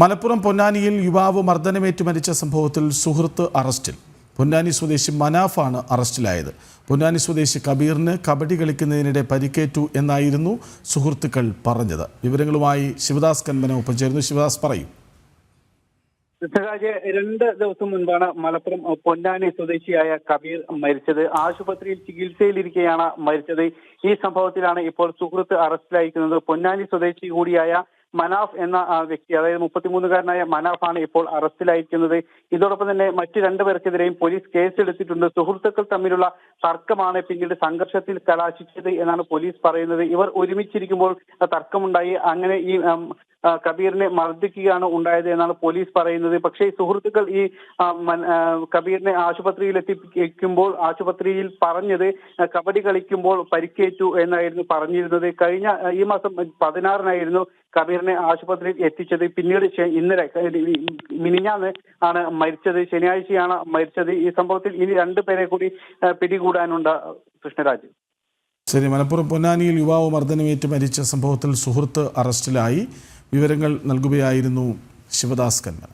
മലപ്പുറം പൊന്നാനിയിൽ യുവാവ് മർദ്ദനമേറ്റ് മരിച്ച സംഭവത്തിൽ സുഹൃത്ത് അറസ്റ്റിൽ. പൊന്നാനി സ്വദേശി മനാഫാണ് അറസ്റ്റിലായത്. പൊന്നാനി സ്വദേശി കബീറിന് കബഡി കളിക്കുന്നതിനിടെ പരിക്കേറ്റു എന്നായിരുന്നു സുഹൃത്തുക്കൾ പറഞ്ഞത്. വിവരങ്ങളുമായി ശിവദാസ് കന്മന ഒപ്പം ചേർന്നു. ശിവദാസ് പറയും. 2 ദിവസം മുൻപാണ് മലപ്പുറം പൊന്നാനി സ്വദേശിയായ കബീർ മരിച്ചത്. ആശുപത്രിയിൽ ചികിത്സയിലിരിക്കെയാണ് മരിച്ചത്. ഈ സംഭവത്തിലാണ് ഇപ്പോൾ സുഹൃത്ത് അറസ്റ്റിലായിരിക്കുന്നത്. പൊന്നാനി സ്വദേശി കൂടിയായ മനാഫ് എന്ന വ്യക്തി, അതായത് 33-കാരനായ മനാഫാണ് ഇപ്പോൾ അറസ്റ്റിലായിരിക്കുന്നത്. ഇതോടൊപ്പം തന്നെ മറ്റ് 2 പേർക്കെതിരെയും പോലീസ് കേസെടുത്തിട്ടുണ്ട്. സുഹൃത്തുക്കൾ തമ്മിലുള്ള തർക്കമാണ് പിന്നീട് സംഘർഷത്തിൽ കലാശിച്ചത് എന്നാണ് പോലീസ് പറയുന്നത്. ഇവർ ഒരുമിച്ചിരിക്കുമ്പോൾ തർക്കമുണ്ടായി. അങ്ങനെ ഈ കബീറിനെ മർദ്ദിക്കുകയാണ് ഉണ്ടായത് എന്നാണ് പോലീസ് പറയുന്നത്. പക്ഷേ സുഹൃത്തുക്കൾ ഈ കബീറിനെ ആശുപത്രിയിൽ എത്തിക്കുമ്പോൾ ആശുപത്രിയിൽ പറഞ്ഞത് കബഡി കളിക്കുമ്പോൾ പരിക്കേറ്റു എന്നായിരുന്നു പറഞ്ഞിരുന്നത്. ഈ മാസം 16-നായിരുന്നു കബീറിനെ ആശുപത്രിയിൽ എത്തിച്ചത്. പിന്നീട് ഇന്നലെ മിനിഞ്ഞാന്ന് ആണ് മരിച്ചത്. ശനിയാഴ്ചയാണ് മരിച്ചത്. ഈ സംഭവത്തിൽ ഇനി 2 പേരെ കൂടി പിടികൂടാനുണ്ട്. കൃഷ്ണരാജ്. ശരി. മലപ്പുറം പൊന്നാനിയിൽ യുവാവ് മർദ്ദനമേറ്റ് മരിച്ച സംഭവത്തിൽ സുഹൃത്ത് അറസ്റ്റിലായി. വിവരങ്ങൾ നൽകുകയായിരുന്നു ശിവദാസ് കന്മന.